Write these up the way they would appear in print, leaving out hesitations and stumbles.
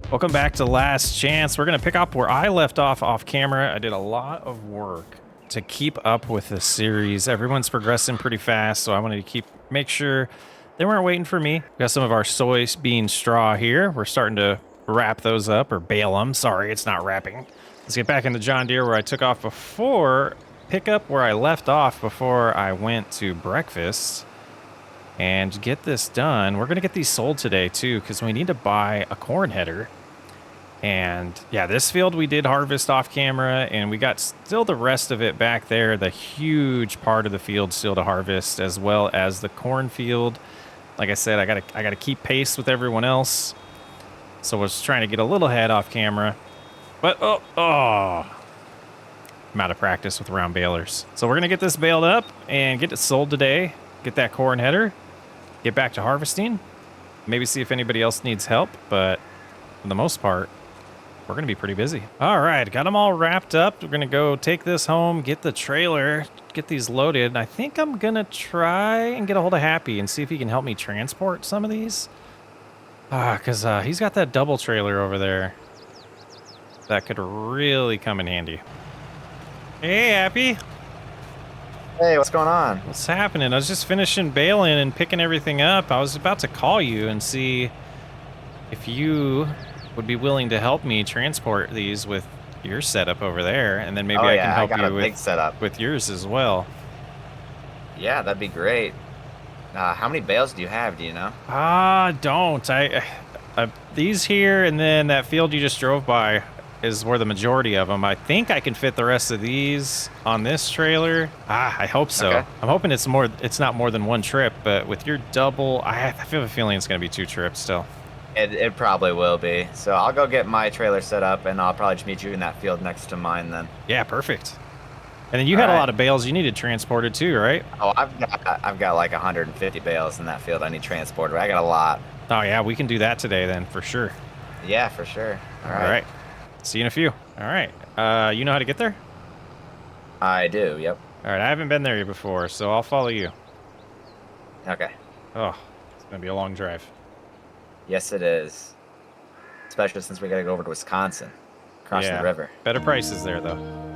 Welcome back to Last Chance. We're going to pick up where I left off camera. I did a lot of work to keep up with the series. Everyone's progressing pretty fast, so I wanted to make sure they weren't waiting for me. We got some of our soybean straw here. We're starting to wrap those up, or bale them. Sorry, it's not wrapping. Let's get back into John Deere where I took off before. Pick up where I left off before I went to breakfast. And get this done. We're going to get these sold today, too, because we need to buy a corn header. And yeah, this field we did harvest off camera, and we got still the rest of it back there, the huge part of the field still to harvest, as well as the cornfield. Like I said, I gotta keep pace with everyone else. So I was trying to get a little head off camera. But I'm out of practice with round balers. So we're gonna get this baled up and get it sold today. Get that corn header. Get back to harvesting. Maybe see if anybody else needs help, but for the most part, we're going to be pretty busy. All right, got them all wrapped up. We're going to go take this home, get the trailer, get these loaded. I think I'm going to try and get a hold of Happy and see if he can help me transport some of these. Because he's got that double trailer over there. That could really come in handy. Hey, Happy. Hey, what's going on? What's happening? I was just finishing baling and picking everything up. I was about to call you and see if you would be willing to help me transport these with your setup over there, and then maybe I can help you with yours as well. Yeah, that'd be great. How many bales do you have? Do you know? Don't. These here, and then that field you just drove by is where the majority of them. I think I can fit the rest of these on this trailer. I hope so. Okay. I'm hoping it's not more than one trip, but with your double, I have a feeling it's going to be 2 trips still. It probably will be. So I'll go get my trailer set up, and I'll probably just meet you in that field next to mine then. Yeah, perfect. And then you had a lot of bales you needed transported too, right? Oh, I've got like 150 bales in that field I need transported. I got a lot. Oh yeah, we can do that today then for sure. Yeah, for sure. All right. See you in a few. All right. You know how to get there? I do, yep. All right, I haven't been there before, so I'll follow you. Okay. Oh, it's going to be a long drive. Yes, it is. Especially since we got to go over to Wisconsin, crossing the river. Better prices there, though.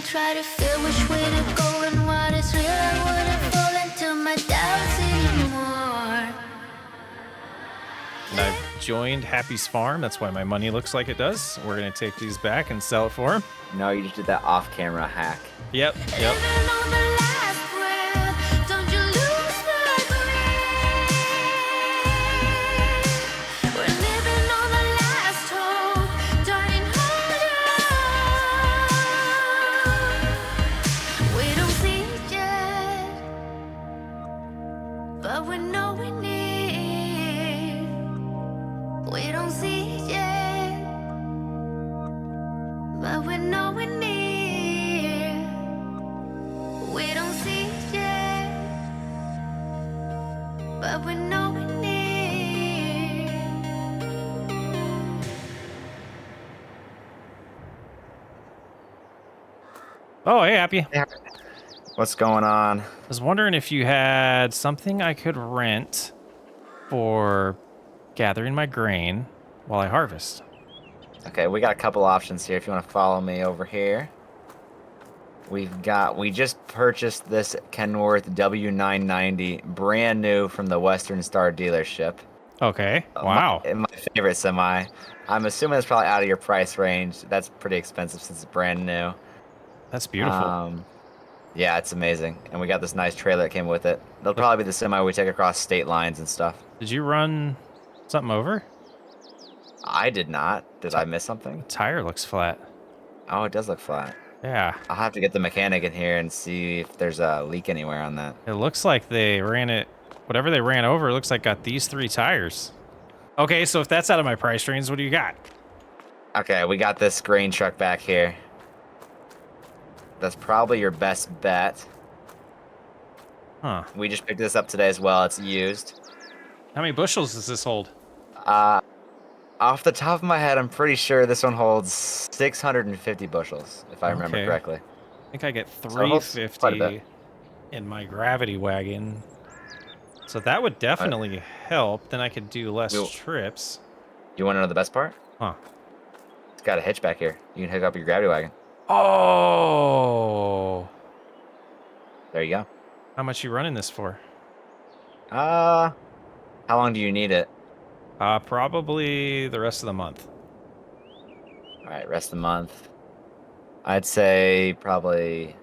Try to feel which way to go and what is real. I wouldn't fall into my doubts anymore. And I've joined Happy's farm. That's why my money looks like it does. We're going to take these back and sell it for him. No, you just did that off-camera hack. Yep. Oh, hey, Happy. Yeah. What's going on? I was wondering if you had something I could rent for gathering my grain while I harvest. Okay, we got a couple options here if you want to follow me over here. We just purchased this Kenworth W990, brand new from the Western Star dealership. Okay. Wow. My favorite semi. I'm assuming it's probably out of your price range. That's pretty expensive since it's brand new. That's beautiful. Yeah, it's amazing. And we got this nice trailer that came with it. That'll probably be the semi we take across state lines and stuff. Did you run something over? I did not. Did I miss something? The tire looks flat. Oh, it does look flat. Yeah. I'll have to get the mechanic in here and see if there's a leak anywhere on that. It looks like they ran it, whatever they ran over, it looks like got these 3 tires. Okay, so if that's out of my price range, what do you got? Okay, we got this grain truck back here. That's probably your best bet. Huh. We just picked this up today as well. It's used. How many bushels does this hold? Off the top of my head, I'm pretty sure this one holds 650 bushels, if I remember Okay. correctly. I think I get So it holds quite a 350 bit. in my gravity wagon. So that would definitely help. Then I could do less We'll- trips. You want to know the best part? Huh. It's got a hitch back here. You can hook up your gravity wagon. Oh. There you go. How much you running this for? How long do you need it? Probably the rest of the month. All right, rest of the month. I'd say probably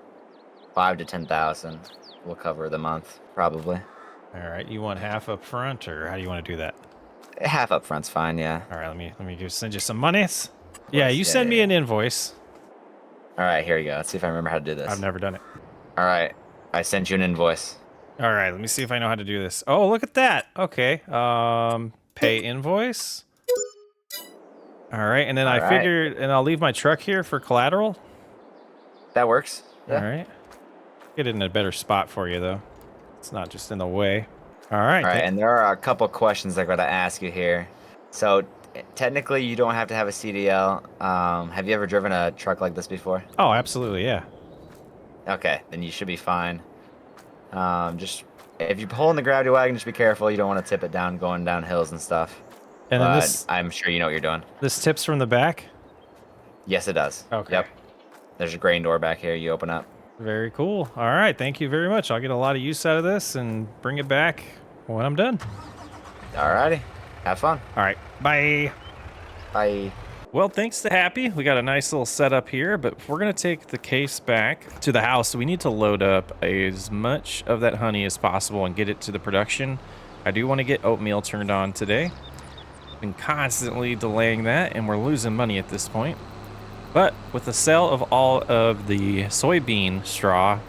5 to 10,000 will cover the month, probably. All right, you want half up front, or how do you want to do that? Half up front's fine, yeah. All right, let me just send you some monies. Yeah, you Yeah, send me yeah. an invoice. All right, here we go. Let's see if I remember how to do this. I've never done it. All right, I sent you an invoice. All right, let me see if I know how to do this. Oh, look at that. Okay. Pay invoice. All right, and then I All right. figured, and I'll leave my truck here for collateral. That works. Yeah. All right. Get it in a better spot for you, though. It's not just in the way. All right. All right, and there are a couple questions I got to ask you here. So technically, you don't have to have a CDL. Have you ever driven a truck like this before? Oh, absolutely, yeah. Okay, then you should be fine. Just if you're pulling the gravity wagon, just be careful. You don't want to tip it down going down hills and stuff. And then But this I'm sure you know what you're doing. this tips from the back. Yes, it does. Okay. Yep. There's a grain door back here. You open up. Very cool. All right, thank you very much. I'll get a lot of use out of this and bring it back when I'm done. Alrighty. Have fun. All right, bye. Bye. Well, thanks to Happy, we got a nice little setup here, but if we're gonna take the case back to the house, we need to load up as much of that honey as possible and get it to the production. I do want to get oatmeal turned on today. Been constantly delaying that, and we're losing money at this point. But with the sale of all of the soybean straw,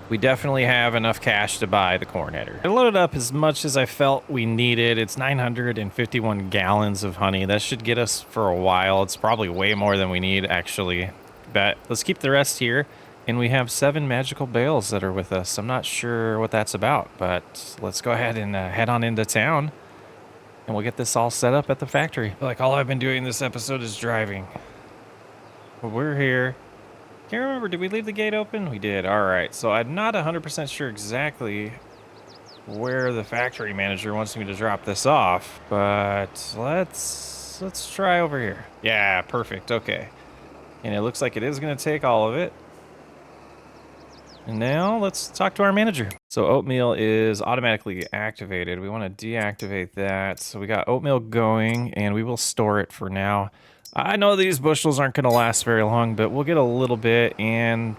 we definitely have enough cash to buy the corn header. I loaded up as much as I felt we needed. It's 951 gallons of honey. That should get us for a while. It's probably way more than we need, actually. But let's keep the rest here. And we have 7 magical bales that are with us. I'm not sure what that's about, but let's go ahead and head on into town. And we'll get this all set up at the factory. Like, all I've been doing this episode is driving. But we're here. Can't remember, did we leave the gate open? We did. All right, so I'm not 100% sure exactly where the factory manager wants me to drop this off, but let's try over here. Yeah, perfect. Okay. And it looks like it is going to take all of it. And now let's talk to our manager. So oatmeal is automatically activated. We want to deactivate that. So we got oatmeal going, and we will store it for now. I know these bushels aren't going to last very long, but we'll get a little bit, and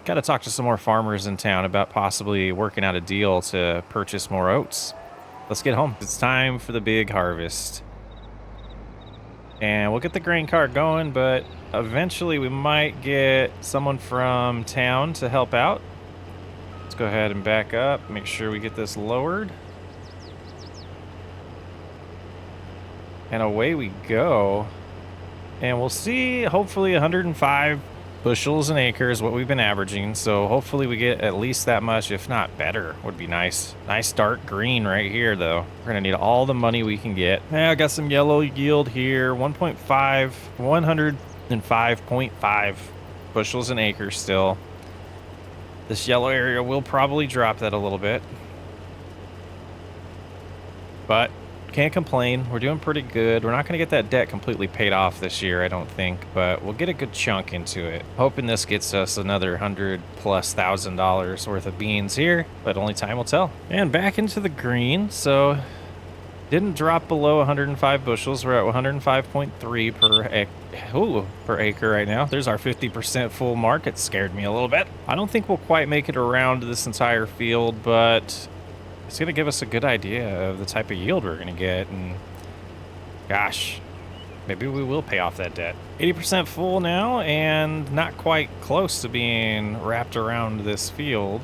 got to talk to some more farmers in town about possibly working out a deal to purchase more oats. Let's get home. It's time for the big harvest. And we'll get the grain cart going, but eventually we might get someone from town to help out. Let's go ahead and back up, make sure we get this lowered. And away we go. And we'll see, hopefully 105 bushels an acre is what we've been averaging. So hopefully we get at least that much, if not better, would be nice. Nice dark green right here, though. We're gonna need all the money we can get. Yeah, I got some yellow yield here, 1.5, 105.5. bushels an acre still. This yellow area will probably drop that a little bit. But can't complain. We're doing pretty good. We're not going to get that debt completely paid off this year, I don't think, but we'll get a good chunk into it. Hoping this gets us another $100,000+ worth of beans here, but only time will tell. And back into the green, so didn't drop below 105 bushels. We're at 105.3 per acre right now. There's our 50% full mark. It scared me a little bit. I don't think we'll quite make it around this entire field, but it's going to give us a good idea of the type of yield we're going to get. And gosh, maybe we will pay off that debt. 80% full now and not quite close to being wrapped around this field.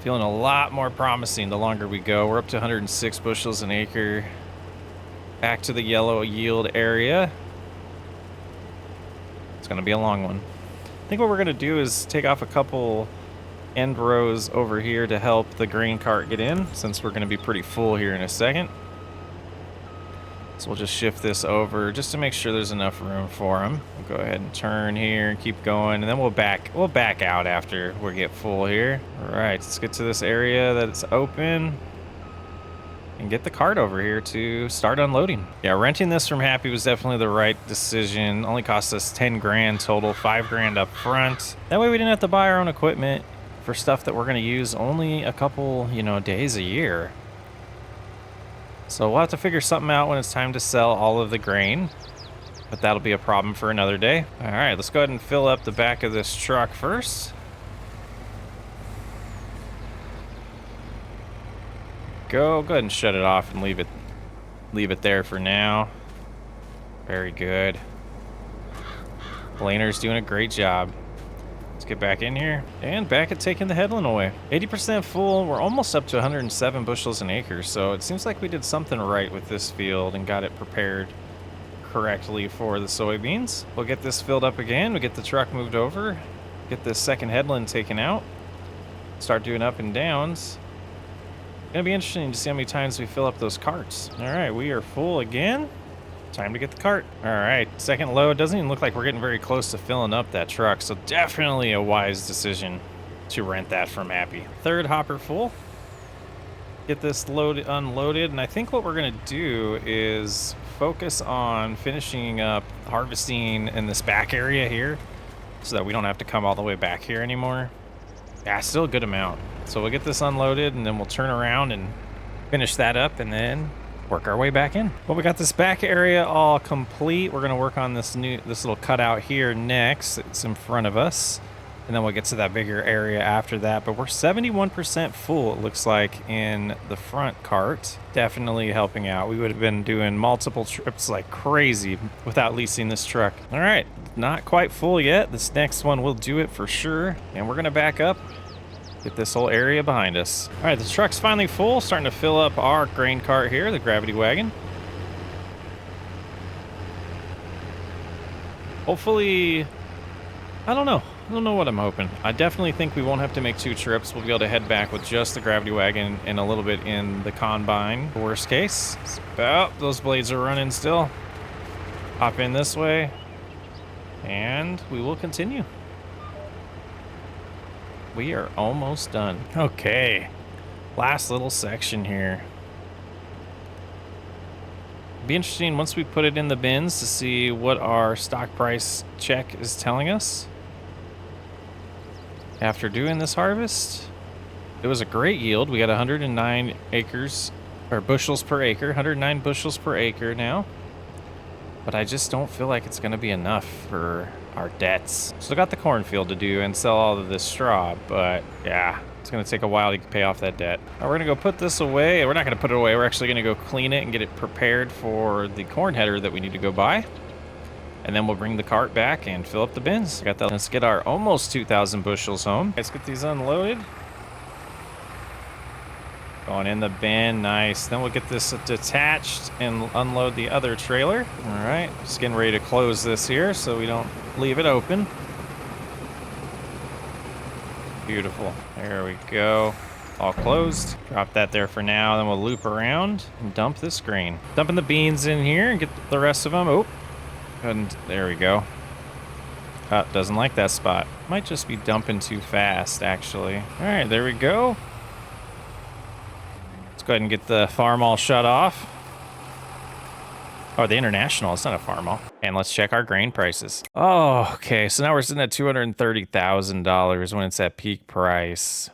Feeling a lot more promising the longer we go. We're up to 106 bushels an acre. Back to the yellow yield area. It's going to be a long one. I think what we're going to do is take off a couple end rows over here to help the grain cart get in, since we're going to be pretty full here in a second. So we'll just shift this over just to make sure there's enough room for them. We'll go ahead and turn here and keep going, and then we'll back out after we get full here. All right, let's get to this area that's open and get the cart over here to start unloading. Yeah, renting this from Happy was definitely the right decision. Only cost us 10 grand total, 5 grand up front. That way we didn't have to buy our own equipment for stuff that we're going to use only a couple, days a year. So we'll have to figure something out when it's time to sell all of the grain, but that'll be a problem for another day. All right, let's go ahead and fill up the back of this truck first. Go ahead and shut it off and leave it there for now. Very good. Blainer's doing a great job. Let's get back in here and back at taking the headland away. 80% full. We're almost up to 107 bushels an acre. So it seems like we did something right with this field and got it prepared correctly for the soybeans. We'll get this filled up again. We'll get the truck moved over, get this second headland taken out, start doing up and downs. It's gonna be interesting to see how many times we fill up those carts. All right, we are full again. Time to get the cart. All right, second load. Doesn't even look like we're getting very close to filling up that truck, so definitely a wise decision to rent that from Happy. Third hopper full. Get this load unloaded, and I think what we're gonna do is focus on finishing up harvesting in this back area here so that we don't have to come all the way back here anymore. Yeah, still a good amount. So we'll get this unloaded, and then we'll turn around and finish that up, and then work our way back in. Well, we got this back area all complete. We're gonna work on this little cutout here next. It's in front of us, and then we'll get to that bigger area after that. But we're 71% full, it looks like, in the front cart. Definitely helping out. We would have been doing multiple trips like crazy without leasing this truck. All right, not quite full yet. This next one will do it for sure, and we're gonna back up, get this whole area behind us. All right, the truck's finally full, starting to fill up our grain cart here, the gravity wagon. Hopefully, I don't know what I'm hoping. I definitely think we won't have to make 2 trips. We'll be able to head back with just the gravity wagon and a little bit in the combine. Worst case. Oh, those blades are running still. Hop in this way, and we will continue. We are almost done. Okay, last little section here. Be interesting once we put it in the bins to see what our stock price check is telling us. After doing this harvest, it was a great yield. We got 109 acres, or bushels per acre, 109 bushels per acre now. But I just don't feel like it's gonna be enough for our debts. Still got the cornfield to do and sell all of this straw, but yeah, it's gonna take a while to pay off that debt. Now we're gonna go put this away. We're not gonna put it away. We're actually gonna go clean it and get it prepared for the corn header that we need to go buy. And then we'll bring the cart back and fill up the bins. Got that. Let's get our almost 2,000 bushels home. Let's get these unloaded. Going in the bin, nice. Then we'll get this detached and unload the other trailer. All right, just getting ready to close this here so we don't leave it open. Beautiful, there we go. All closed. Drop that there for now, then we'll loop around and dump this grain. Dumping the beans in here and get the rest of them. Oh, and there we go. Doesn't like that spot. Might just be dumping too fast, actually. All right, there we go. Let's go ahead and get the farm all shut off. Oh, the international. It's not a farm all. And let's check our grain prices. Oh, okay. So now we're sitting at $230,000 when it's at peak price.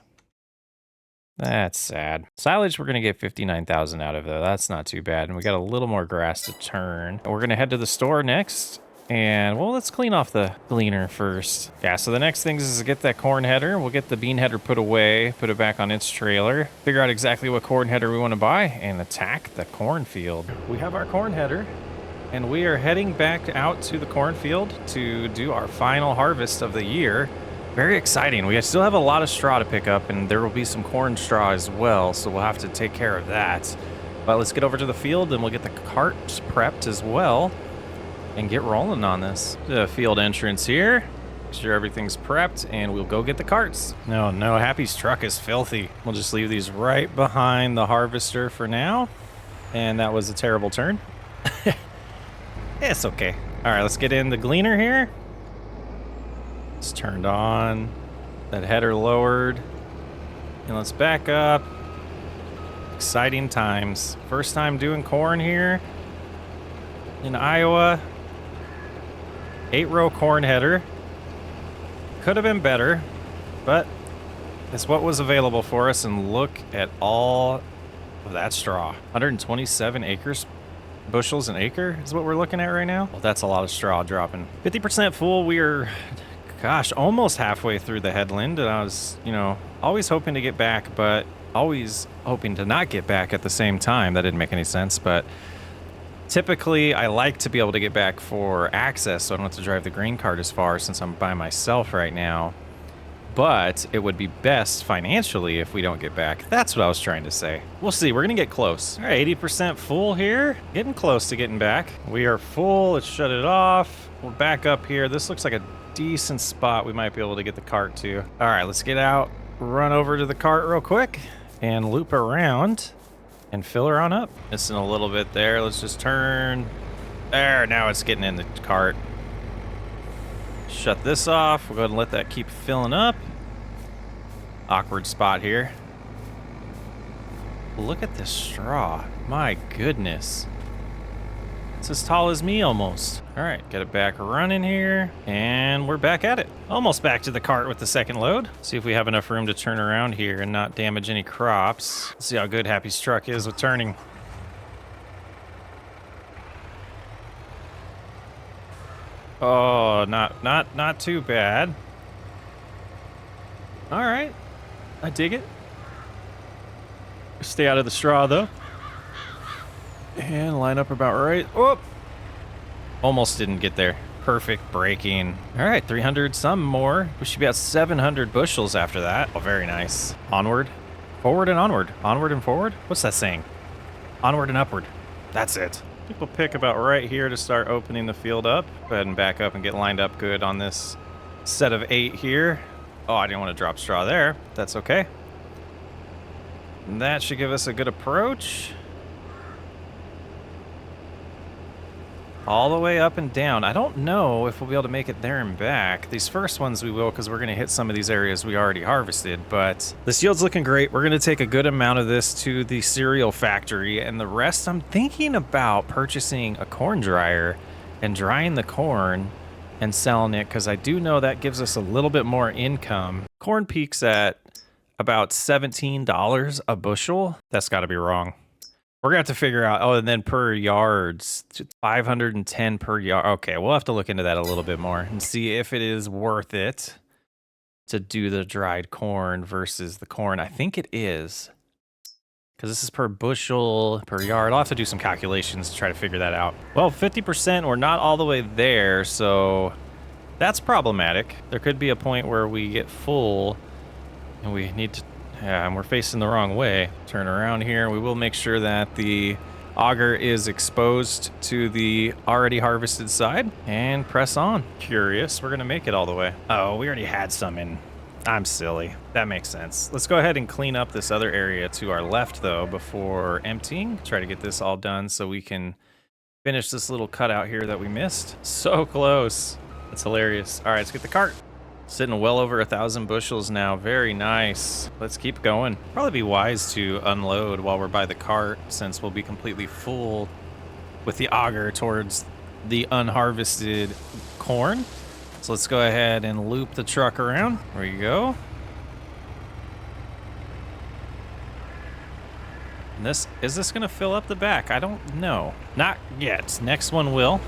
That's sad. Silage, we're going to get 59,000 out of though. That's not too bad. And we got a little more grass to turn. We're going to head to the store next. And, well, let's clean off the gleaner first. Yeah, so the next thing is to get that corn header. We'll get the bean header put away, put it back on its trailer, figure out exactly what corn header we want to buy, and attack the cornfield. We have our corn header, and we are heading back out to the cornfield to do our final harvest of the year. Very exciting. We still have a lot of straw to pick up, and there will be some corn straw as well, so we'll have to take care of that. But let's get over to the field, and we'll get the carts prepped as well. And get rolling on this. The field entrance here. Make sure everything's prepped and we'll go get the carts. No, Happy's truck is filthy. We'll just leave these right behind the harvester for now. And that was a terrible turn. It's okay. All right, let's get in the gleaner here. It's turned on. That header lowered. And let's back up. Exciting times. First time doing corn here in Iowa. 8-row corn header. Could have been better, but it's what was available for us, and look at all of that straw. 127 bushels an acre is what we're looking at right now. Well, that's a lot of straw dropping. 50% full. We are, gosh, almost halfway through the headland, and I was, always hoping to get back, but always hoping to not get back at the same time. That didn't make any sense, but typically, I like to be able to get back for access, so I don't have to drive the grain cart as far since I'm by myself right now. But it would be best financially if we don't get back. That's what I was trying to say. We'll see. We're going to get close. All right, 80% full here. Getting close to getting back. We are full. Let's shut it off. We'll back up here. This looks like a decent spot we might be able to get the cart to. All right, let's get out, run over to the cart real quick, and loop around. And fill her on up. Missing a little bit there. Let's just turn. There, now it's getting in the cart. Shut this off. We'll go ahead and let that keep filling up. Awkward spot here. Look at this straw. My goodness. It's as tall as me almost. All right, get it back running here. And we're back at it. Almost back to the cart with the second load. See if we have enough room to turn around here and not damage any crops. Let's see how good Happy's truck is with turning. Oh, not too bad. All right, I dig it. Stay out of the straw though. And line up about right. Whoop! Almost didn't get there. Perfect braking. All right, 300 some more. We should be at 700 bushels after that. Oh, very nice. Onward, forward and onward. Onward and forward? What's that saying? Onward and upward. That's it. I think we'll pick about right here to start opening the field up. Go ahead and back up and get lined up good on this set of 8 here. Oh, I didn't want to drop straw there. That's okay. And that should give us a good approach. All the way up and down. I don't know if we'll be able to make it there and back. These first ones we will, because we're going to hit some of these areas we already harvested, but this yield's looking great. We're going to take a good amount of this to the cereal factory, and the rest I'm thinking about purchasing a corn dryer and drying the corn and selling it, because I do know that gives us a little bit more income. Corn peaks at about $17 a bushel. That's got to be wrong. We're going to have to figure out, oh, and then per yards, 510 per yard. Okay, we'll have to look into that a little bit more and see if it is worth it to do the dried corn versus the corn. I think it is, because this is per bushel, per yard. I'll have to do some calculations to try to figure that out. Well, 50%, we're not all the way there, so that's problematic. There could be a point where we get full and we need to, yeah, and we're facing the wrong way. Turn around here. We will make sure that the auger is exposed to the already harvested side and press on. Curious, we're gonna make it all the way. Oh, we already had some in. I'm silly. That makes sense. Let's go ahead and clean up this other area to our left though before emptying. Try to get this all done so we can finish this little cutout here that we missed. So close. That's hilarious. All right, let's get the cart. Sitting well over 1,000 bushels now. Very nice. Let's keep going. Probably be wise to unload while we're by the cart since we'll be completely full with the auger towards the unharvested corn. So let's go ahead and loop the truck around. There you go. And is this gonna fill up the back? I don't know. Not yet. Next one will.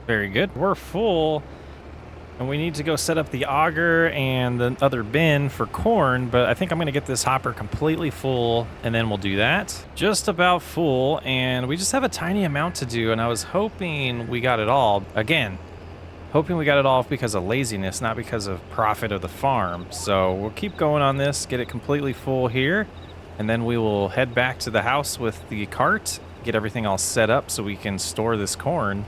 Very good. We're full. And we need to go set up the auger and the other bin for corn, but I think I'm going to get this hopper completely full, and then we'll do that. Just about full, and we just have a tiny amount to do, and I was hoping we got it all. Again, hoping we got it all because of laziness, not because of profit of the farm. So we'll keep going on this, get it completely full here, and then we will head back to the house with the cart, get everything all set up so we can store this corn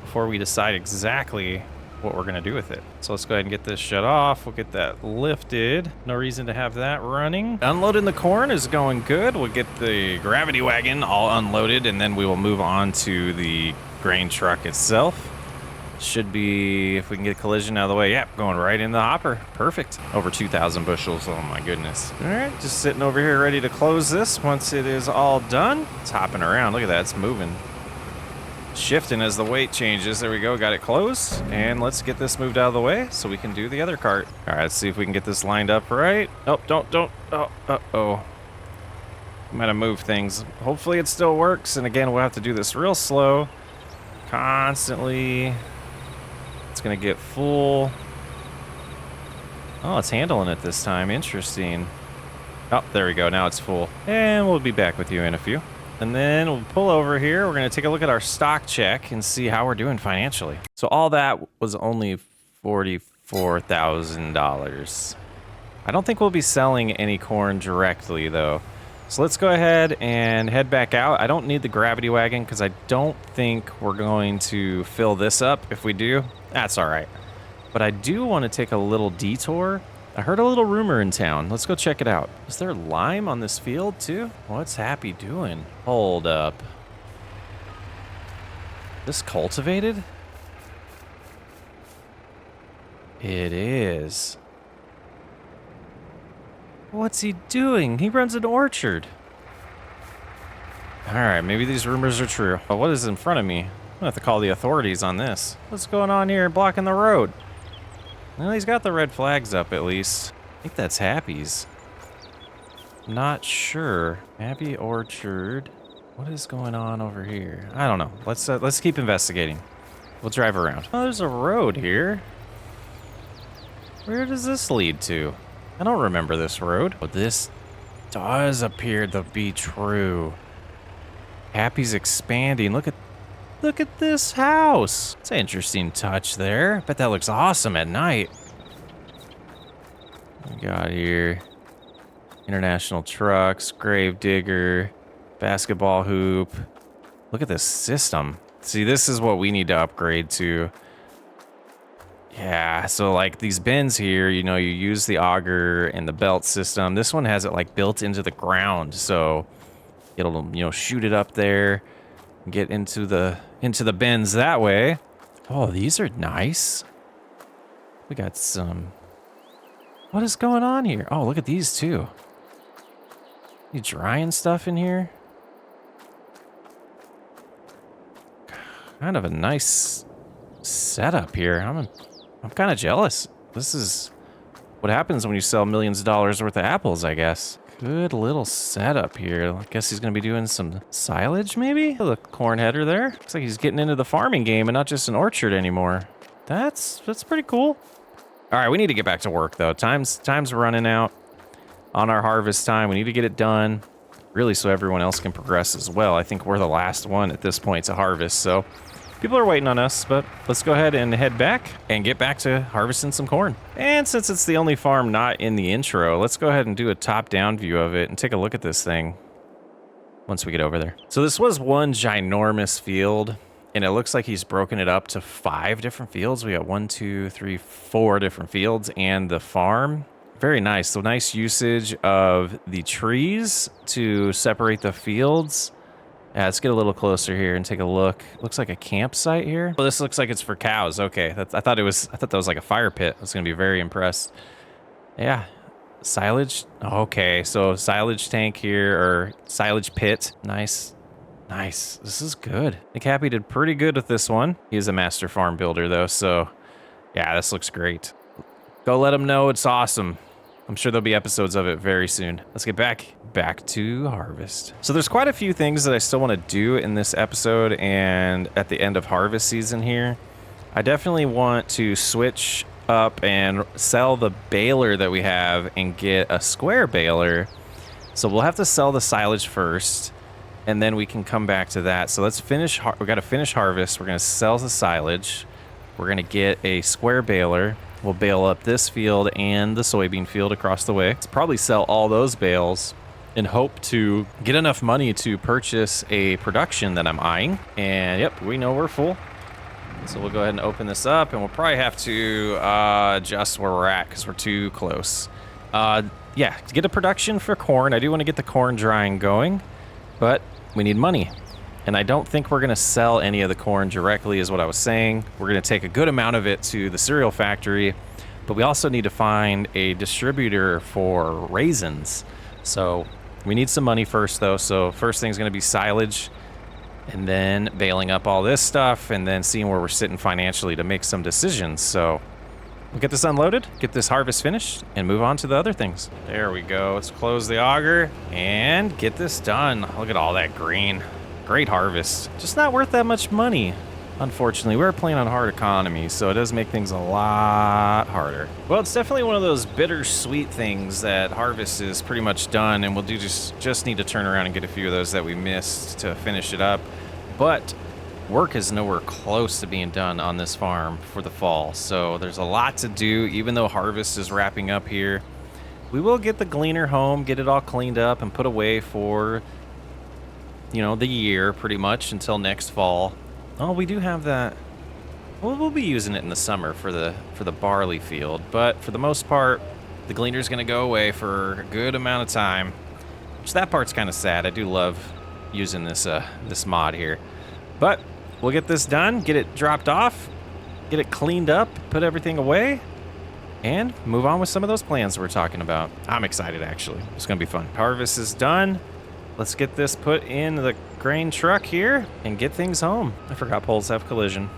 before we decide exactly what we're gonna do with it. So let's go ahead and get this shut off. We'll get that lifted. No reason to have that running. Unloading the corn is going good. We'll get the gravity wagon all unloaded, and then we will move on to the grain truck itself. Should be, if we can get collision out of the way, yep, going right in the hopper. Perfect. Over 2,000 bushels, oh my goodness. All right, just sitting over here ready to close this once it is all done. It's hopping around, look at that, it's moving. Shifting as the weight changes. There we go, got it closed. And let's get this moved out of the way so we can do the other cart. All right, let's see if we can get this lined up right. Oh, don't, oh, uh-oh. Might have moved things. Hopefully it still works. And again, we'll have to do this real slow. Constantly. It's gonna get full. Oh, it's handling it this time, interesting. Oh, there we go, now it's full. And we'll be back with you in a few. And then we'll pull over here. We're going to take a look at our stock check and see how we're doing financially. So all that was only $44,000. I don't think we'll be selling any corn directly, though. So let's go ahead and head back out. I don't need the gravity wagon because I don't think we're going to fill this up. If we do, that's all right. But I do want to take a little detour. I heard a little rumor in town. Let's go check it out. Is there lime on this field too? What's Happy doing? Hold up. This cultivated? It is. What's he doing? He runs an orchard. All right, maybe these rumors are true. But what is in front of me? I'm gonna have to call the authorities on this. What's going on here blocking the road? Well, he's got the red flags up at least. I think that's Happy's. Not sure. Happy Orchard. What is going on over here? I don't know. Let's keep investigating. We'll drive around. Oh, there's a road here. Where does this lead to? I don't remember this road. But this does appear to be true. Happy's expanding. Look at this house. It's an interesting touch there. Bet that looks awesome at night. What we got here? International trucks, grave digger, basketball hoop. Look at this system. See, this is what we need to upgrade to. Yeah, so like these bins here, you know, you use the auger and the belt system. This one has it like built into the ground, so it'll, you know, shoot it up there, get into the bins that way. Oh, these are nice. We got some. What is going on here? Oh, look at these too. You drying stuff in here? Kind of a nice setup here. I'm kind of jealous. This is what happens when you sell millions of dollars worth of apples, I guess. Good little setup here. I guess he's going to be doing some silage, maybe? The corn header there. Looks like he's getting into the farming game and not just an orchard anymore. That's pretty cool. All right, we need to get back to work, though. Time's running out on our harvest time. We need to get it done, really, so everyone else can progress as well. I think we're the last one at this point to harvest, so people are waiting on us, but let's go ahead and head back and get back to harvesting some corn. And since it's the only farm not in the intro, let's go ahead and do a top-down view of it and take a look at this thing once we get over there. So this was one ginormous field, and it looks like he's broken it up to 5 different fields. We got 1, 2, 3, 4 different fields and the farm. Very nice. So nice usage of the trees to separate the fields. Yeah, let's get a little closer here and take a look. Looks like a campsite here. Well, this looks like it's for cows. Okay, I thought that was like a fire pit. I was gonna be very impressed. Yeah, silage. Okay, so silage tank here, or silage pit. Nice. Nice. This is good. I think Happy did pretty good with this one. He is a master farm builder though, so yeah, this looks great. Go let him know it's awesome. I'm sure there'll be episodes of it very soon. Let's get back to harvest. So there's quite a few things that I still want to do in this episode and at the end of harvest season here. I definitely want to switch up and sell the baler that we have and get a square baler. So we'll have to sell the silage first, and then we can come back to that. So let's finish. We got to finish harvest. We're going to sell the silage. We're going to get a square baler. We'll bale up this field and the soybean field across the way. Let's probably sell all those bales and hope to get enough money to purchase a production that I'm eyeing. And yep, we know we're full. So we'll go ahead and open this up, and we'll probably have to adjust where we're at because we're too close. Yeah, to get a production for corn, I do want to get the corn drying going, but we need money. And I don't think we're going to sell any of the corn directly is what I was saying. We're going to take a good amount of it to the cereal factory, but we also need to find a distributor for raisins. So we need some money first, though. So first thing is going to be silage, and then baling up all this stuff, and then seeing where we're sitting financially to make some decisions. So we'll get this unloaded, get this harvest finished, and move on to the other things. There we go. Let's close the auger and get this done. Look at all that green. Great harvest. Just not worth that much money. Unfortunately, we're playing on hard economy, so it does make things a lot harder. Well, it's definitely one of those bittersweet things that harvest is pretty much done, and we'll just need to turn around and get a few of those that we missed to finish it up. But work is nowhere close to being done on this farm for the fall, so there's a lot to do. Even though harvest is wrapping up here, we will get the gleaner home, get it all cleaned up and put away for, you know, the year pretty much until next fall. Oh, we do have that. Well, we'll be using it in the summer for the barley field, but for the most part, the gleaner's going to go away for a good amount of time. Which that part's kind of sad. I do love using this this mod here, but we'll get this done, get it dropped off, get it cleaned up, put everything away, and move on with some of those plans we're talking about. I'm excited, actually. It's going to be fun. Harvest is done. Let's get this put in the grain truck here and get things home. I forgot poles have collision.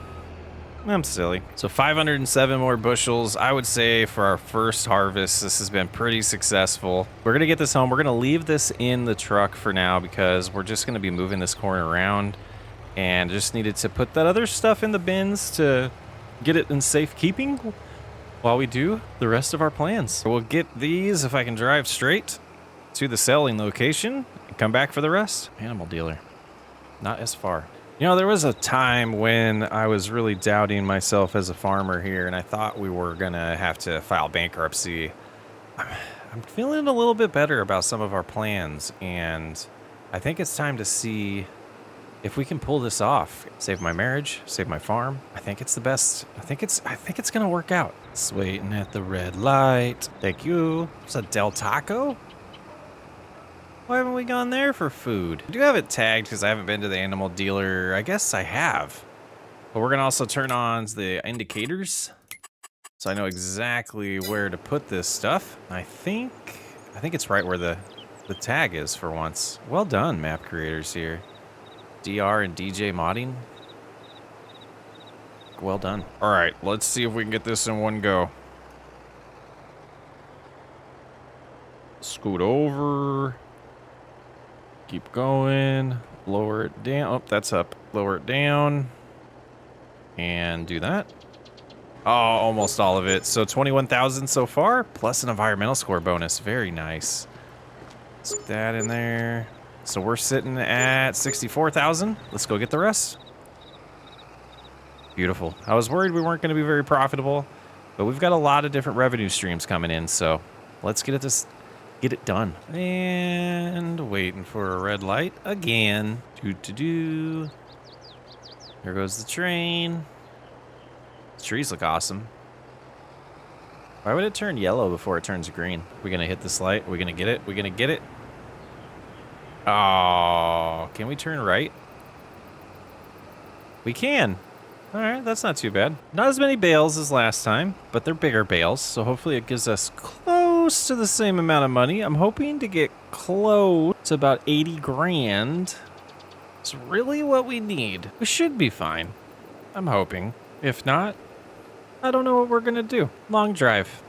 I'm silly. So 507 more bushels. I would say for our first harvest, this has been pretty successful. We're going to get this home. We're going to leave this in the truck for now because we're just going to be moving this corn around, and just needed to put that other stuff in the bins to get it in safekeeping while we do the rest of our plans. We'll get these, if I can drive straight, to the selling location and come back for the rest. Animal dealer. Not as far. You know, there was a time when I was really doubting myself as a farmer here, and I thought we were gonna have to file bankruptcy. I'm feeling a little bit better about some of our plans, and I think it's time to see if we can pull this off. Save my marriage, save my farm. I think it's the best. I think it's gonna work out. It's waiting at the red light. Thank you. It's a Del Taco? Why haven't we gone there for food? I do have it tagged because I haven't been to the animal dealer. I guess I have. But we're going to also turn on the indicators so I know exactly where to put this stuff. I think it's right where the tag is for once. Well done, map creators here. DR and DJ modding. Well done. All right, let's see if we can get this in one go. Scoot over. Keep going. Lower it down. Oh, that's up. Lower it down. And do that. Oh, almost all of it. So 21,000 so far, plus an environmental score bonus. Very nice. Stick that in there. So we're sitting at 64,000. Let's go get the rest. Beautiful. I was worried we weren't going to be very profitable, but we've got a lot of different revenue streams coming in. So let's get it done. And waiting for a red light again. Here goes the train. The trees look awesome. Why would it turn yellow before it turns green? We're gonna hit this light. We're gonna get it. We're gonna get it. Oh, can we turn right? We can. All right, that's not too bad. Not as many bales as last time, but they're bigger bales, so hopefully it gives us close to the same amount of money. I'm hoping to get close to about 80 grand. It's really what we need. We should be fine. I'm hoping. If not, I don't know what we're gonna do. Long drive.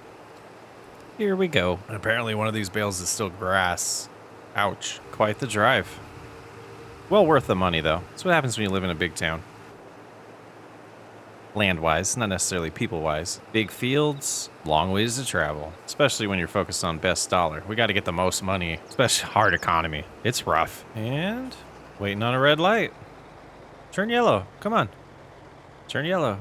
Here we go. And apparently one of these bales is still grass. Ouch. Quite the drive. Well worth the money, though. That's what happens when you live in a big town. Land-wise, not necessarily people-wise. Big fields, long ways to travel, especially when you're focused on best dollar. We got to get the most money, especially hard economy. It's rough. And waiting on a red light. Turn yellow. Come on. Turn yellow.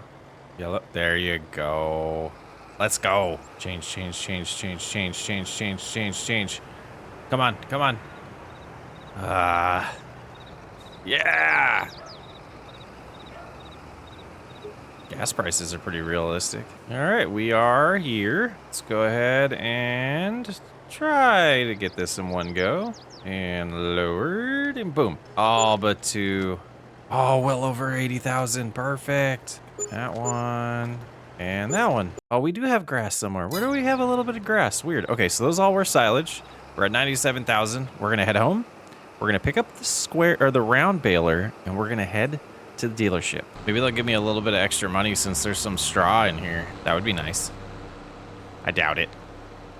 Yellow. There you go. Let's go. Change, change, change, change, change, change, change, change, change. Come on, come on. Yeah. Gas prices are pretty realistic. All right, we are here. Let's go ahead and try to get this in one go. And lowered, and boom. All but two. Oh, well over 80,000. Perfect. That one. And that one. Oh, we do have grass somewhere. Where do we have a little bit of grass? Weird. Okay, so those all were silage. We're at 97,000. We're going to head home. We're going to pick up the square or the round baler, and we're going to head to the dealership. Maybe they'll give me a little bit of extra money since there's some straw in here. That would be nice. I doubt it.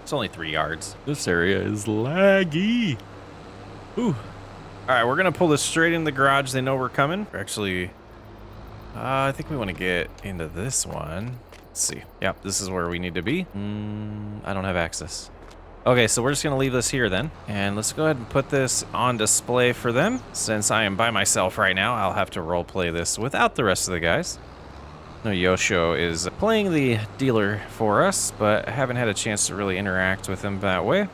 It's only 3 yards. This area is laggy. Ooh. All right, we're going to pull this straight in the garage. They know we're coming. We're actually, I think we want to get into this one. Let's see. Yep, this is where we need to be. I don't have access. Okay, so we're just going to leave this here then. And let's go ahead and put this on display for them. Since I am by myself right now, I'll have to role play this without the rest of the guys. No, Yosho is playing the dealer for us, but I haven't had a chance to really interact with him that way.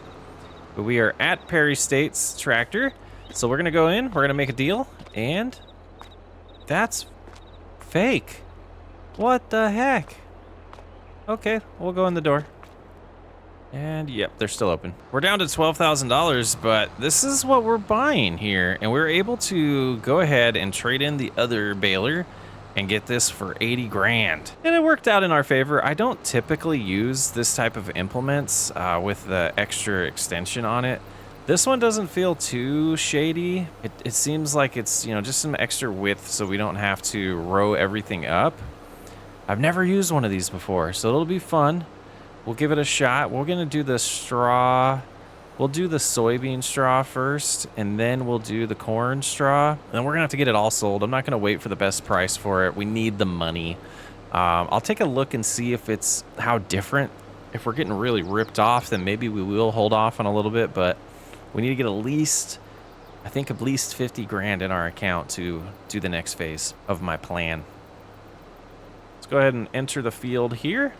But we are at Perry State's tractor. So we're going to go in, we're going to make a deal, and that's fake. What the heck? Okay, we'll go in the door. And yep, they're still open. We're down to $12,000, but this is what we're buying here. And we're able to go ahead and trade in the other baler and get this for 80 grand. And it worked out in our favor. I don't typically use this type of implements with the extra extension on it. This one doesn't feel too shady. It seems like it's, you know, just some extra width so we don't have to row everything up. I've never used one of these before, so it'll be fun. We'll give it a shot. We're gonna do the straw. We'll do the soybean straw first, and then we'll do the corn straw. And then we're gonna have to get it all sold. I'm not gonna wait for the best price for it. We need the money. I'll take a look and see if it's how different. If we're getting really ripped off, then maybe we will hold off on a little bit, but we need to get at least, I think at least 50 grand in our account to do the next phase of my plan. Let's go ahead and enter the field here.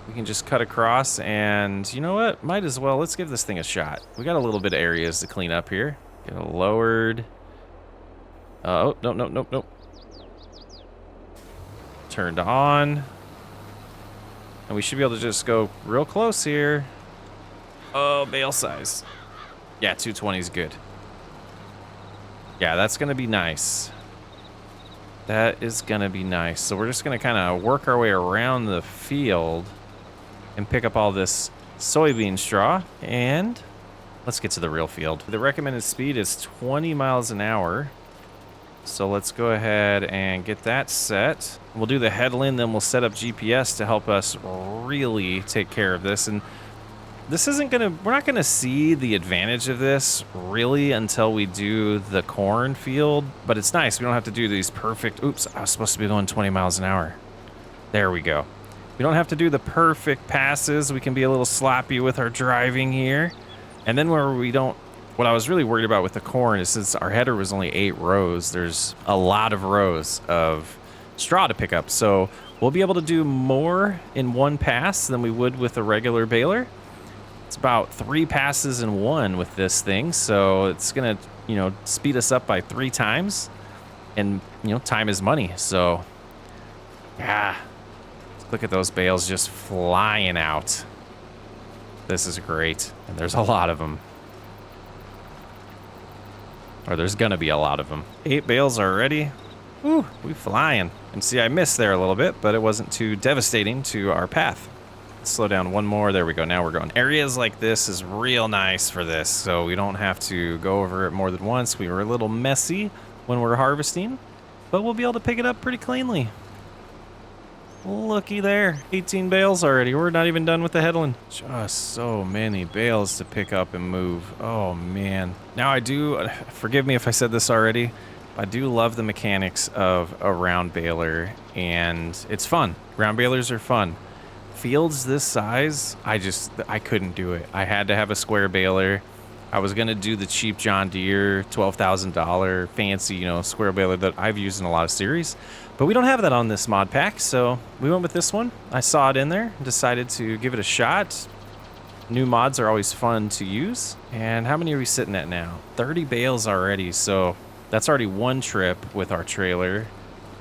We can just cut across, and you know what? Might as well. Let's give this thing a shot. We got a little bit of areas to clean up here. Get it lowered. Oh, nope, nope, nope, nope. Turned on. And we should be able to just go real close here. Oh, bale size. Yeah, 220 is good. Yeah, that's going to be nice. That is going to be nice. So we're just going to kind of work our way around the field and pick up all this soybean straw, and let's get to the real field. The recommended speed is 20 miles an hour. So let's go ahead and get that set. We'll do the headland, then we'll set up GPS to help us really take care of this. And this isn't gonna, we're not gonna see the advantage of this really until we do the corn field, but it's nice. We don't have to do these perfect, oops, I was supposed to be going 20 miles an hour. There we go. We don't have to do the perfect passes. We can be a little sloppy with our driving here. And then where we don't, what I was really worried about with the corn is since our header was only 8 rows, there's a lot of rows of straw to pick up. So we'll be able to do more in one pass than we would with a regular baler. It's about 3 passes in one with this thing. So it's gonna, you know, speed us up by 3 times. And, you know, time is money. So, yeah. Look at those bales just flying out. This is great. And there's a lot of them. Or there's gonna be a lot of them. 8 bales already. Woo, we flying. And see, I missed there a little bit, but it wasn't too devastating to our path. Slow down one more. There we go. Now we're going. Areas like this is real nice for this, so we don't have to go over it more than once. We were a little messy when we're harvesting, but we'll be able to pick it up pretty cleanly. Looky there. 18 bales already. We're not even done with the headland. Just so many bales to pick up and move. Oh, man. Now I do, forgive me if I said this already, I do love the mechanics of a round baler, and it's fun. Round balers are fun. Fields this size, I couldn't do it. I had to have a square baler. I was gonna do the cheap John Deere $12,000 fancy, you know, square baler that I've used in a lot of series, but we don't have that on this mod pack, so we went with this one. I saw it in there, decided to give it a shot. New mods are always fun to use. And how many are we sitting at now? 30 bales already, so that's already one trip with our trailer.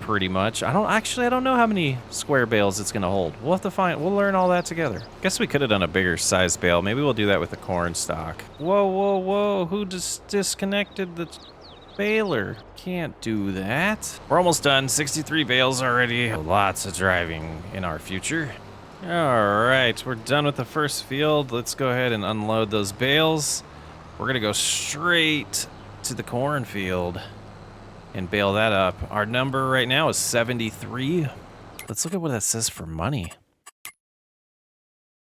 Pretty much. I don't know how many square bales it's gonna hold. We'll learn all that together. Guess we could have done a bigger size bale. Maybe we'll do that with the corn stalk. Whoa, whoa, whoa. Who just disconnected the baler? Can't do that. We're almost done. 63 bales already. Lots of driving in our future. All right, we're done with the first field. Let's go ahead and unload those bales. We're gonna go straight to the cornfield and bale that up. Our number right now is 73. Let's look at what that says for money.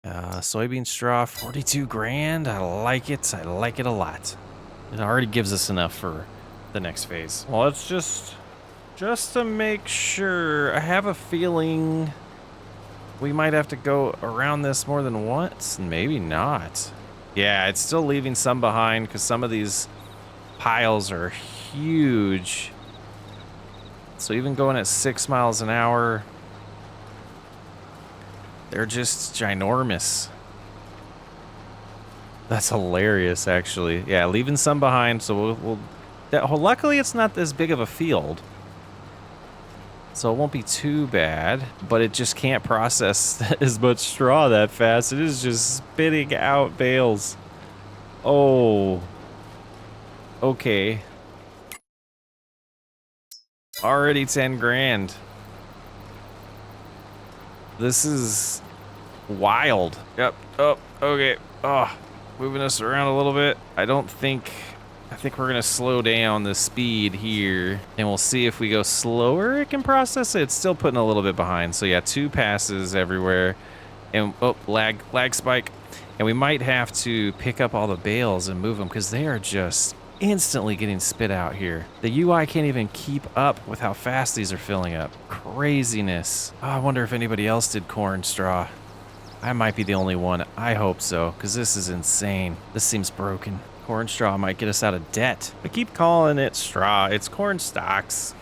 Soybean straw, 42 grand. I like it. I like it a lot. It already gives us enough for the next phase. Well, let's just to make sure. I have a feeling we might have to go around this more than once. Maybe not. Yeah, it's still leaving some behind because some of these piles are huge. So even going at 6 miles an hour, they're just ginormous. That's hilarious, actually. Yeah, leaving some behind, so luckily it's not as big of a field. So it won't be too bad, but it just can't process as much straw that fast. It is just spitting out bales. Oh. Okay. Already 10 grand. This is wild. Yep. Oh, okay. Oh, moving us around a little bit. I think we're gonna slow down the speed here, and we'll see if we go slower, it can process it. It's still putting a little bit behind. So yeah, 2 passes everywhere, and oh, lag spike. And we might have to pick up all the bales and move them because they are just instantly getting spit out here. The UI can't even keep up with how fast these are filling up. Craziness. Oh, I wonder if anybody else did corn straw. I might be the only one. I hope so, because this is insane. This seems broken. Corn straw might get us out of debt. I keep calling it straw. It's corn stalks.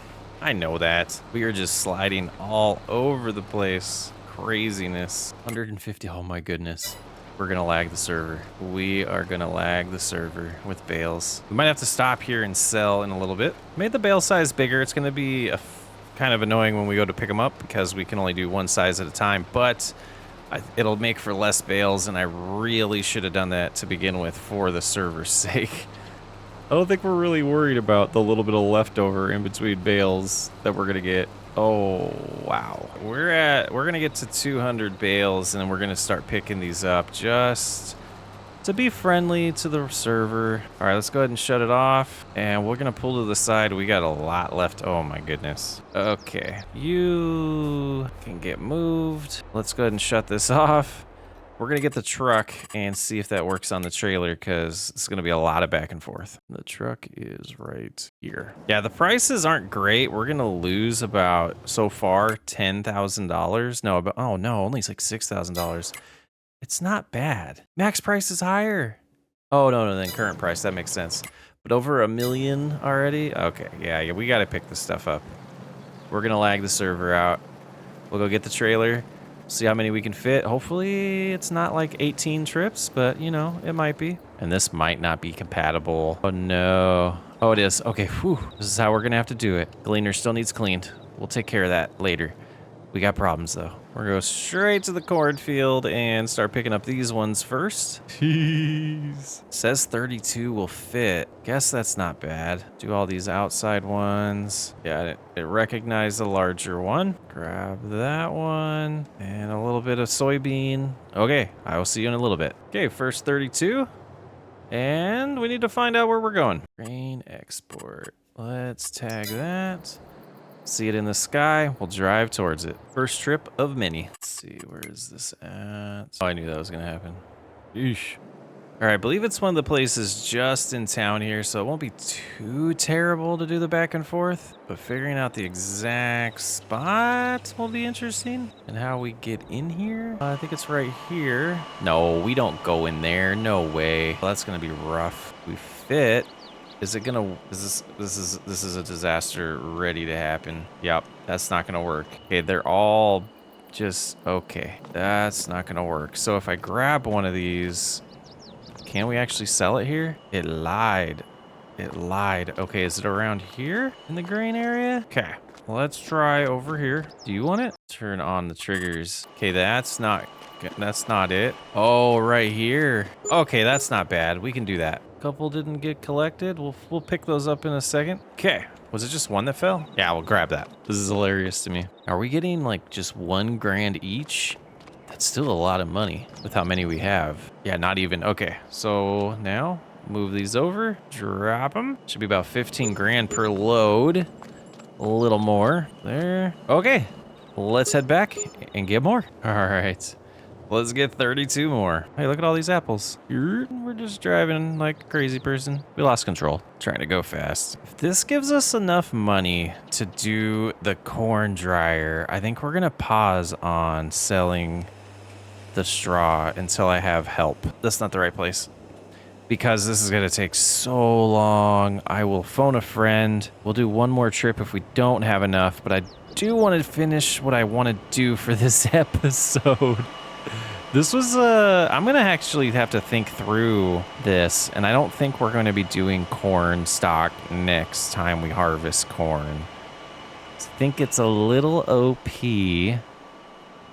I know that. We are just sliding all over the place. Craziness. 150. Oh my goodness. We're gonna lag the server. We are gonna lag the server with bales. We might have to stop here and sell in a little bit. Made the bale size bigger. It's gonna be kind of annoying when we go to pick them up because we can only do one size at a time, but it'll make for less bales, and I really should have done that to begin with for the server's sake. I don't think we're really worried about the little bit of leftover in between bales that we're gonna get. Oh, wow. We're gonna get to 200 bales, and then we're gonna start picking these up just to be friendly to the server. All right, let's go ahead and shut it off, and we're gonna pull to the side. We got a lot left. Oh my goodness. Okay, you can get moved. Let's go ahead and shut this off. We're gonna get the truck and see if that works on the trailer, because it's gonna be a lot of back and forth. The truck is right here. Yeah, the prices aren't great. We're gonna lose about, so far, $10,000. No, about, oh no, only like $6,000. It's not bad. Max price is higher. Oh, no, then current price. That makes sense. But over $1 million already? Okay, yeah, we got to pick this stuff up. We're going to lag the server out. We'll go get the trailer, see how many we can fit. Hopefully it's not like 18 trips, but, you know, it might be. And this might not be compatible. Oh, no. Oh, it is. Okay, whew. This is how we're going to have to do it. Gleaner still needs cleaned. We'll take care of that later. We got problems, though. We're gonna go straight to the cornfield and start picking up these ones first. Jeez. Says 32 will fit. Guess that's not bad. Do all these outside ones. Yeah, it recognized the larger one. Grab that one and a little bit of soybean. Okay, I will see you in a little bit. Okay, first 32. And we need to find out where we're going. Grain export. Let's tag that. See it in the sky. We'll drive towards it. First trip of many. Let's see, where is this at? Oh, I knew that was gonna happen. Yeesh. All right, I believe it's one of the places just in town here, so it won't be too terrible to do the back and forth. But figuring out the exact spot will be interesting. And how we get in here? I think it's right here. No, we don't go in there. No way. Well, that's gonna be rough. We fit. Is it gonna, this is a disaster ready to happen. Yep, that's not gonna work. Okay, they're all just, okay. That's not gonna work. So if I grab one of these, can we actually sell it here? It lied. It lied. Okay, is it around here in the grain area? Okay, let's try over here. Do you want it? Turn on the triggers. Okay, that's not it. Oh, right here. Okay, that's not bad. We can do that. Couple didn't get collected. We'll pick those up in a second. Okay. Was it just one that fell? Yeah, we'll grab that. This is hilarious to me. Are we getting like just $1 grand each? That's still a lot of money with how many we have. Yeah, not even. Okay, so now move these over, drop them. Should be about 15 grand per load. A little more there. Okay, let's head back and get more. All right. Let's get 32 more. Hey, look at all these apples. We're just driving like a crazy person. We lost control, trying to go fast. If this gives us enough money to do the corn dryer, I think we're gonna pause on selling the straw until I have help. That's not the right place, because this is gonna take so long. I will phone a friend. We'll do one more trip if we don't have enough, but I do want to finish what I want to do for this episode. This was, I'm going to actually have to think through this, and I don't think we're going to be doing corn stock next time we harvest corn. I think it's a little OP,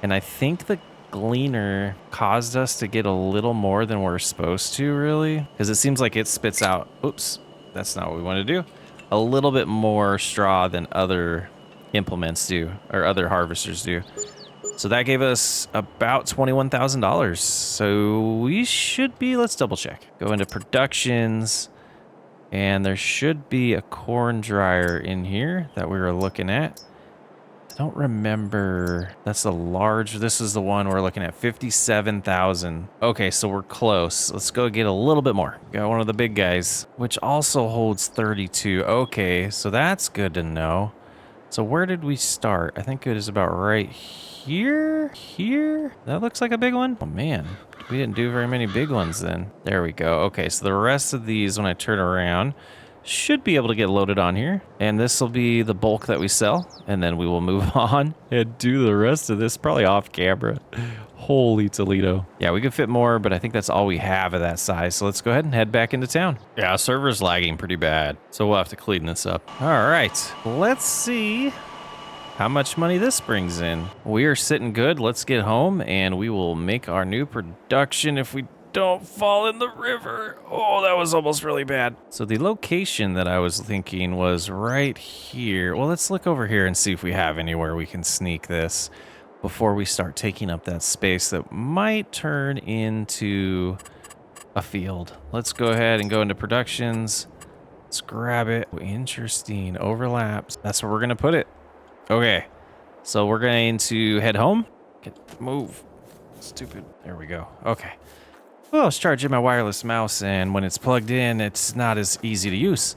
and I think the gleaner caused us to get a little more than we're supposed to, really, because it seems like it spits out, oops, that's not what we want to do, a little bit more straw than other implements do, or other harvesters do. So that gave us about $21,000. So we should be, let's double check. Go into productions, and there should be a corn dryer in here that we were looking at. I don't remember. That's a large, this is the one we're looking at, 57,000. Okay, so we're close. Let's go get a little bit more. Got one of the big guys, which also holds 32. Okay, so that's good to know. So where did we start? I think it is about right here. That looks like a big one. Oh man, we didn't do very many big ones then. There we go. Okay, so the rest of these, when I turn around, should be able to get loaded on here. And this will be the bulk that we sell. And then we will move on and do the rest of this probably off camera. Holy Toledo. Yeah, we could fit more, but I think that's all we have of that size. So let's go ahead and head back into town. Yeah, server's lagging pretty bad, so we'll have to clean this up. All right, let's see how much money this brings in. We are sitting good. Let's get home and we will make our new production if we don't fall in the river. Oh, that was almost really bad. So the location that I was thinking was right here. Well, let's look over here and see if we have anywhere we can sneak this before we start taking up that space that might turn into a field. Let's go ahead and go into productions. Let's grab it. Interesting, overlaps. That's where we're gonna put it. Okay, so we're going to head home. Move. Stupid. There we go. Okay. Well, I was charging my wireless mouse, and when it's plugged in, it's not as easy to use.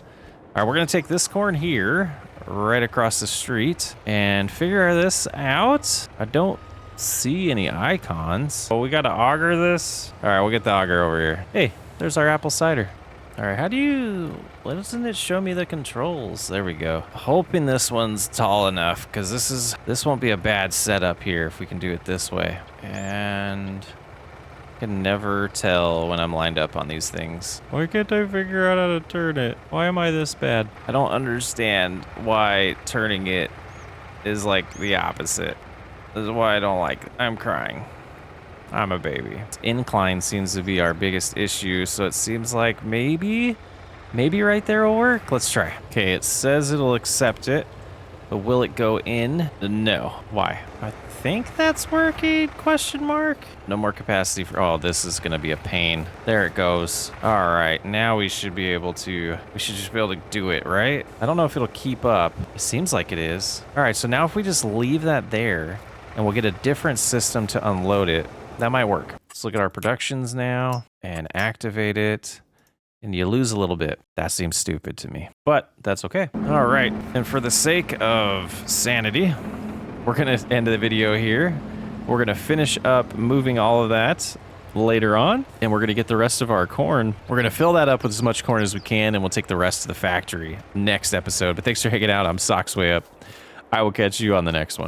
All right, we're gonna take this corn here, right across the street, and figure this out. I don't see any icons. Oh, we gotta auger this. All right, we'll get the auger over here. Hey, there's our apple cider. All right, how do you, why doesn't it show me the controls? There we go. Hoping this one's tall enough, because this won't be a bad setup here if we can do it this way. And I can never tell when I'm lined up on these things. Why can't I figure out how to turn it? Why am I this bad? I don't understand why turning it is like the opposite. This is why I don't like it. I'm crying. I'm a baby. Incline seems to be our biggest issue, so it seems like maybe right there will work. Let's try. Okay, it says it'll accept it, but will it go in? No. Why? I think that's working, question mark. No more capacity for, oh, this is gonna be a pain. There it goes. All right, now we should just be able to do it, right? I don't know if it'll keep up. It seems like it is. All right, so now if we just leave that there and we'll get a different system to unload it, that might work. Let's look at our productions now and activate it. And you lose a little bit. That seems stupid to me, but that's okay. All right, and for the sake of sanity, we're gonna end the video here. We're gonna finish up moving all of that later on, and we're gonna get the rest of our corn. We're gonna fill that up with as much corn as we can, and we'll take the rest to the factory next episode. But thanks for hanging out. I'm Socksway Up. I will catch you on the next one.